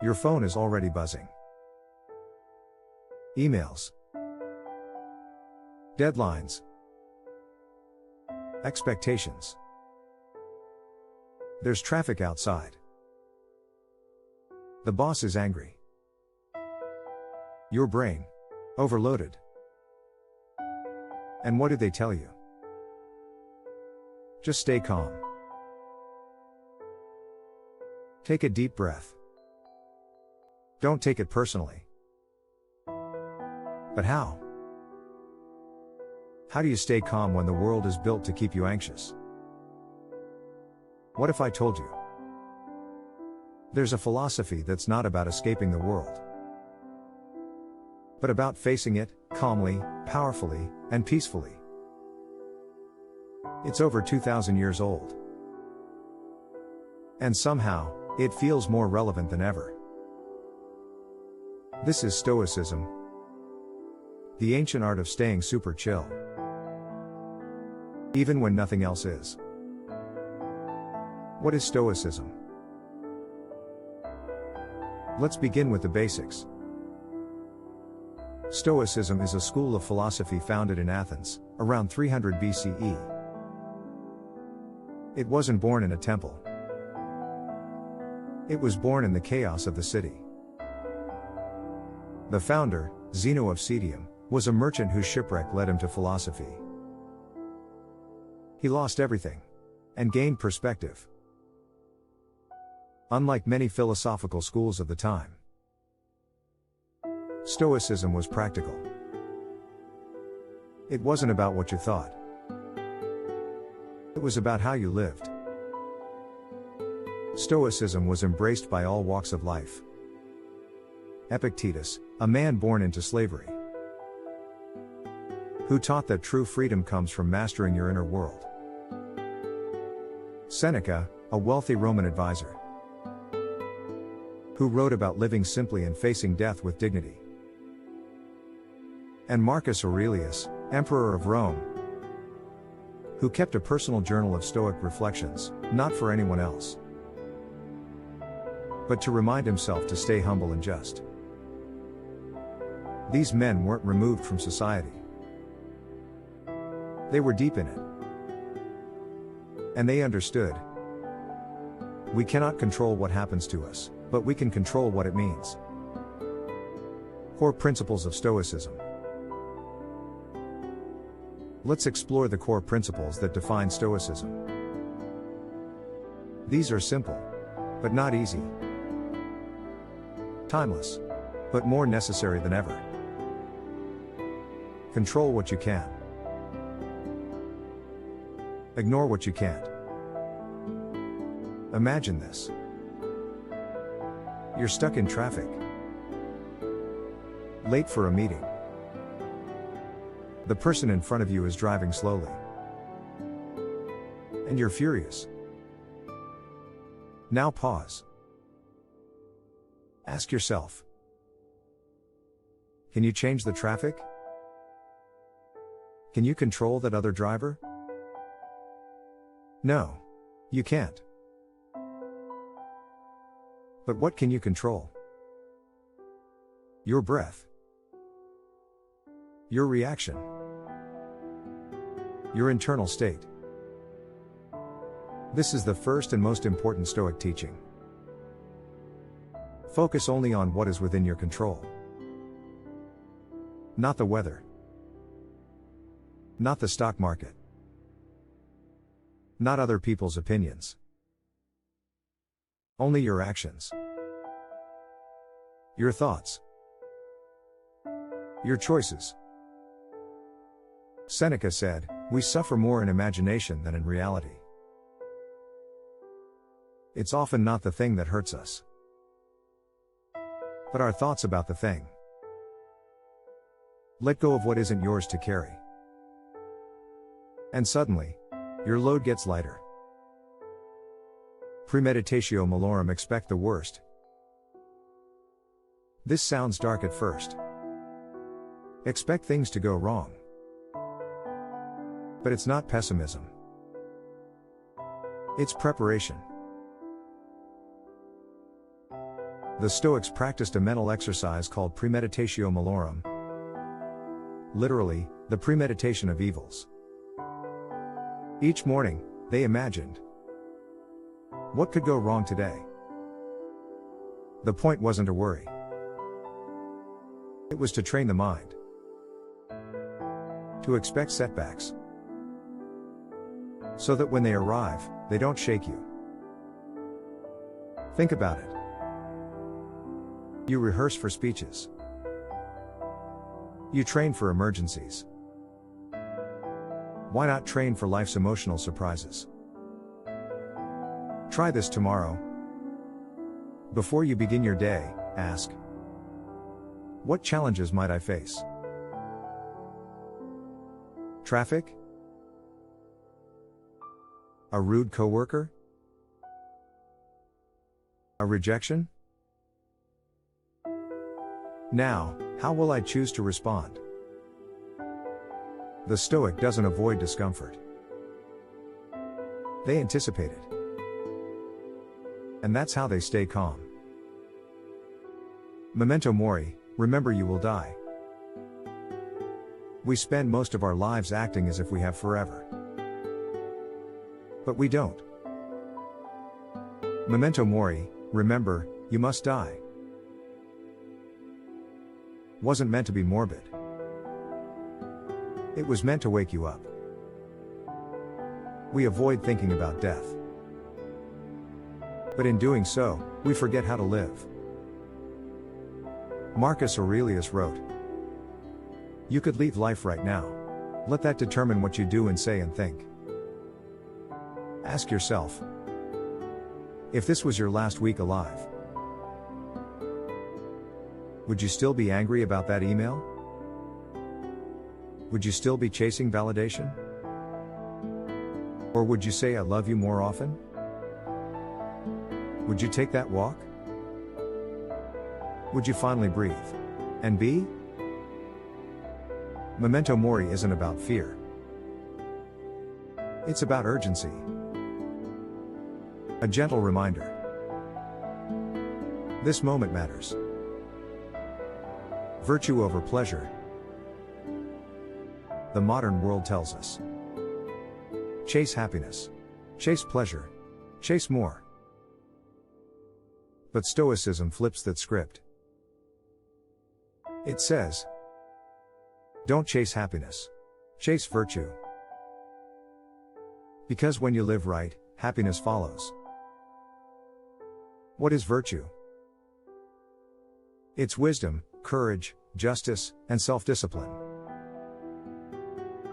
Your phone is already buzzing. Emails. Deadlines. Expectations. There's traffic outside. The boss is angry. Your brain. Overloaded. And what do they tell you? Just stay calm. Take a deep breath. Don't take it personally. But how? How do you stay calm when the world is built to keep you anxious? What if I told you? There's a philosophy that's not about escaping the world, but about facing it, calmly, powerfully, and peacefully. It's over 2,000 years old. And somehow, it feels more relevant than ever. This is Stoicism, the ancient art of staying super chill, even when nothing else is. What is Stoicism? Let's begin with the basics. Stoicism is a school of philosophy founded in Athens, around 300 BCE. It wasn't born in a temple. It was born in the chaos of the city. The founder, Zeno of Citium, was a merchant whose shipwreck led him to philosophy. He lost everything and gained perspective. Unlike many philosophical schools of the time, Stoicism was practical. It wasn't about what you thought. It was about how you lived. Stoicism was embraced by all walks of life. Epictetus, a man born into slavery, who taught that true freedom comes from mastering your inner world. Seneca, a wealthy Roman advisor, who wrote about living simply and facing death with dignity. And Marcus Aurelius, emperor of Rome, who kept a personal journal of Stoic reflections, not for anyone else, but to remind himself to stay humble and just. These men weren't removed from society. They were deep in it. And they understood. We cannot control what happens to us, but we can control what it means. Core principles of Stoicism. Let's explore the core principles that define Stoicism. These are simple, but not easy. Timeless, but more necessary than ever. Control what you can. Ignore what you can't. Imagine this. You're stuck in traffic. Late for a meeting. The person in front of you is driving slowly. And you're furious. Now pause. Ask yourself, can you change the traffic? Can you control that other driver? No, you can't. But what can you control? Your breath. Your reaction. Your internal state. This is the first and most important Stoic teaching. Focus only on what is within your control. Not the weather. Not the stock market. Not other people's opinions. Only your actions. Your thoughts. Your choices. Seneca said, "We suffer more in imagination than in reality." It's often not the thing that hurts us, but our thoughts about the thing. Let go of what isn't yours to carry. And suddenly, your load gets lighter. Premeditatio malorum, expect the worst. This sounds dark at first. Expect things to go wrong. But it's not pessimism. It's preparation. The Stoics practiced a mental exercise called premeditatio malorum, literally, the premeditation of evils. Each morning, they imagined, what could go wrong today? The point wasn't to worry. It was to train the mind to expect setbacks, so that when they arrive, they don't shake you. Think about it. You rehearse for speeches. You train for emergencies. Why not train for life's emotional surprises? Try this tomorrow. Before you begin your day, ask, what challenges might I face? Traffic? A rude coworker? A rejection? Now, how will I choose to respond? The Stoic doesn't avoid discomfort. They anticipate it. And that's how they stay calm. Memento mori, remember you will die. We spend most of our lives acting as if we have forever. But we don't. Memento mori, remember, you must die. Wasn't meant to be morbid. It was meant to wake you up. We avoid thinking about death. But in doing so, we forget how to live. Marcus Aurelius wrote, you could leave life right now. Let that determine what you do and say and think. Ask yourself, if this was your last week alive, would you still be angry about that email? Would you still be chasing validation? Or would you say I love you more often? Would you take that walk? Would you finally breathe? And be? Memento mori isn't about fear. It's about urgency. A gentle reminder. This moment matters. Virtue over pleasure. The modern world tells us. Chase happiness. Chase pleasure. Chase more. But Stoicism flips that script. It says, don't chase happiness. Chase virtue. Because when you live right, happiness follows. What is virtue? It's wisdom, courage, justice, and self-discipline.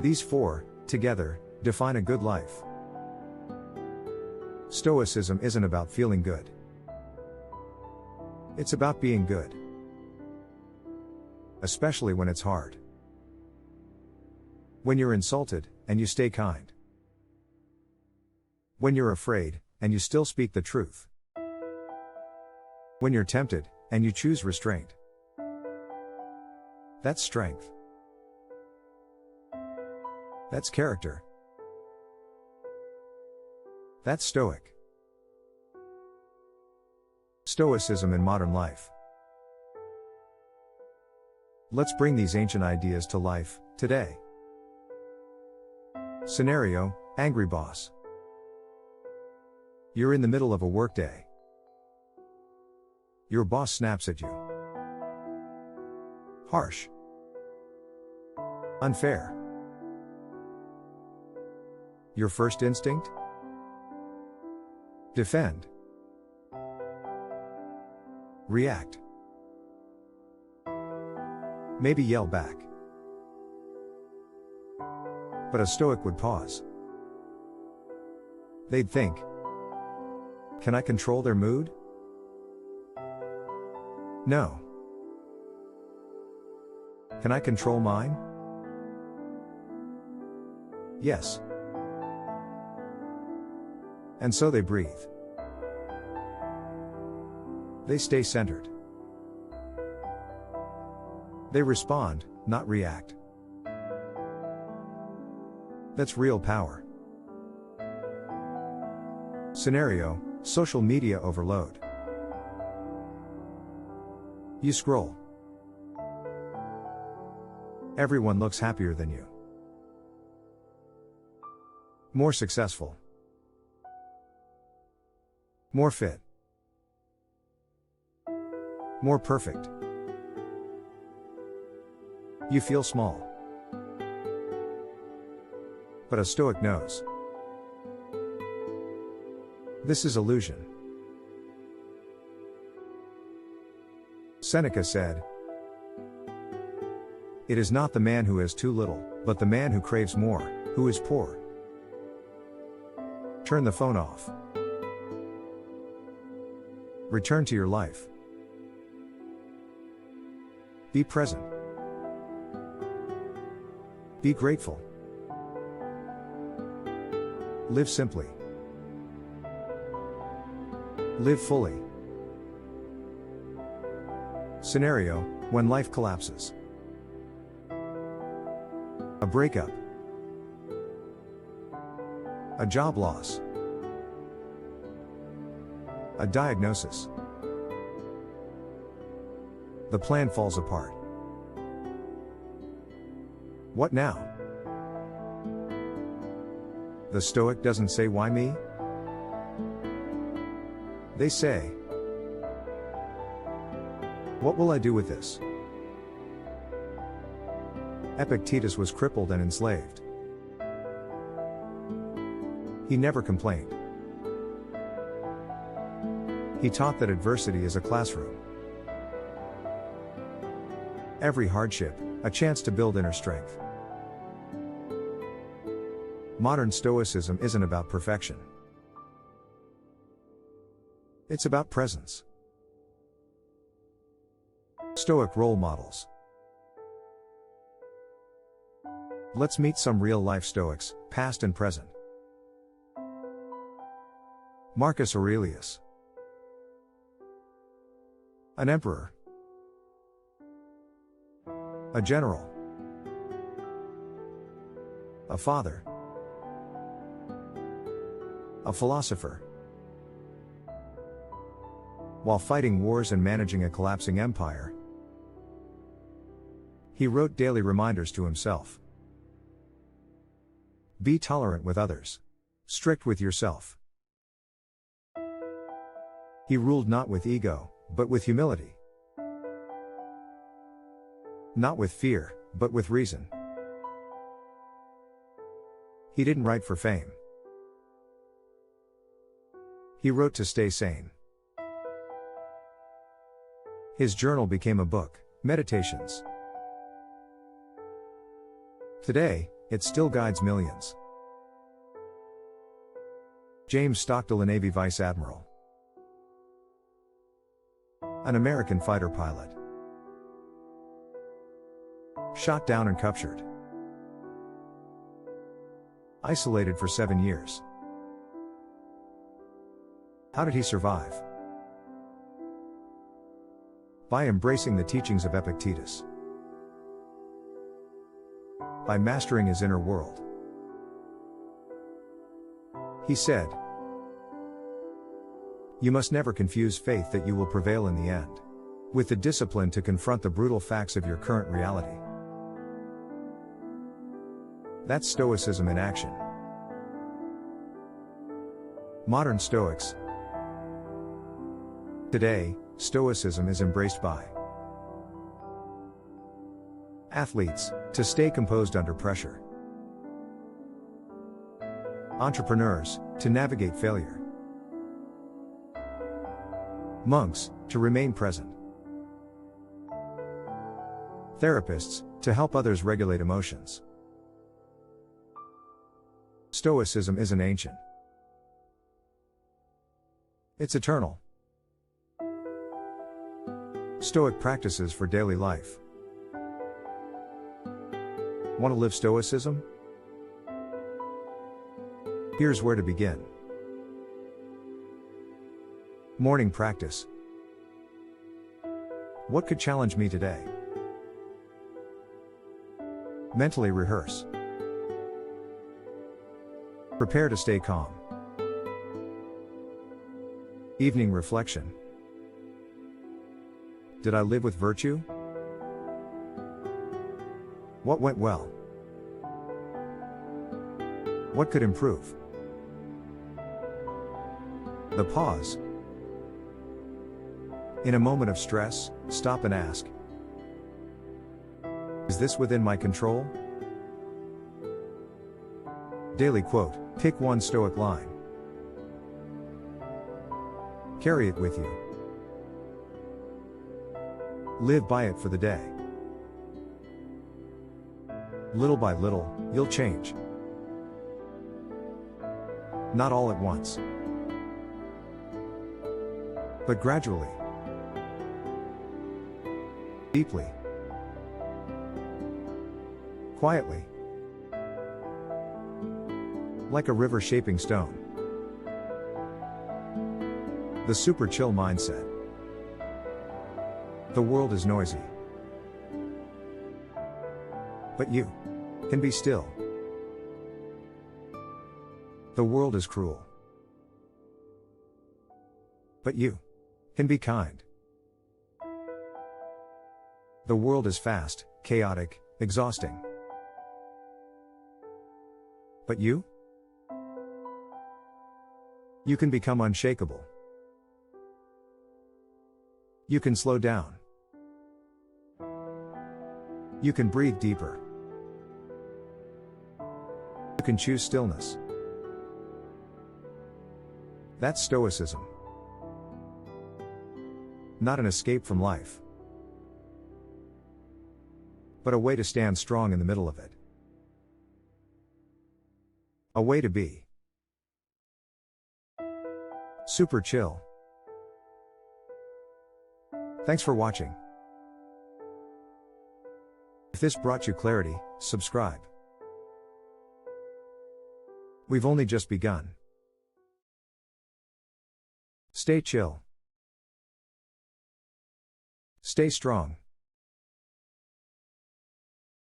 These four, together, define a good life. Stoicism isn't about feeling good. It's about being good. Especially when it's hard. When you're insulted, and you stay kind. When you're afraid, and you still speak the truth. When you're tempted, and you choose restraint. That's strength. That's character. That's Stoic. Stoicism in modern life. Let's bring these ancient ideas to life, today. Scenario, angry boss. You're in the middle of a workday. Your boss snaps at you. Harsh. Unfair. Your first instinct? Defend. React. Maybe yell back. But a Stoic would pause. They'd think, can I control their mood? No. Can I control mine? Yes. And so they breathe. They stay centered. They respond, not react. That's real power. Scenario, social media overload. You scroll. Everyone looks happier than you. More successful. More fit. More perfect. You feel small. But a Stoic knows. This is illusion. Seneca said, "It is not the man who has too little, but the man who craves more, who is poor." Turn the phone off. Return to your life. Be present. Be grateful. Live simply. Live fully. Scenario: when life collapses. A breakup. A job loss. A diagnosis. The plan falls apart. What now? The Stoic doesn't say, "Why me?" They say, "What will I do with this?" Epictetus was crippled and enslaved. He never complained. He taught that adversity is a classroom. Every hardship, a chance to build inner strength. Modern Stoicism isn't about perfection. It's about presence. Stoic role models. Let's meet some real-life Stoics, past and present. Marcus Aurelius. An emperor. A general. A father. A philosopher. While fighting wars and managing a collapsing empire, he wrote daily reminders to himself. Be tolerant with others. Strict with yourself. He ruled not with ego, but with humility. Not with fear, but with reason. He didn't write for fame. He wrote to stay sane. His journal became a book, Meditations. Today, it still guides millions. James Stockdale, a Navy Vice Admiral. An American fighter pilot. Shot down and captured. Isolated for 7 years. How did he survive? By embracing the teachings of Epictetus. By mastering his inner world. He said, "You must never confuse faith that you will prevail in the end, with the discipline to confront the brutal facts of your current reality." That's Stoicism in action. Modern Stoics. Today, Stoicism is embraced by athletes, to stay composed under pressure. Entrepreneurs, to navigate failure. Monks, to remain present. Therapists, to help others regulate emotions. Stoicism isn't ancient. It's eternal. Stoic practices for daily life. Want to live Stoicism? Here's where to begin. Morning practice. What could challenge me today? Mentally rehearse. Prepare to stay calm. Evening reflection. Did I live with virtue? What went well? What could improve? The pause. In a moment of stress, stop and ask, is this within my control? Daily quote. Pick one Stoic line. Carry it with you. Live by it for the day. Little by little, you'll change. Not all at once, but gradually. Deeply. Quietly. Like a river shaping stone. The super chill mindset. The world is noisy, but you can be still. The world is cruel, but you can be kind. The world is fast, chaotic, exhausting, but you can become unshakable. You can slow down. You can breathe deeper. You can choose stillness. That's Stoicism. Not an escape from life, but a way to stand strong in the middle of it. A way to be super chill. Thanks for watching. If this brought you clarity, subscribe. We've only just begun. Stay chill. Stay strong.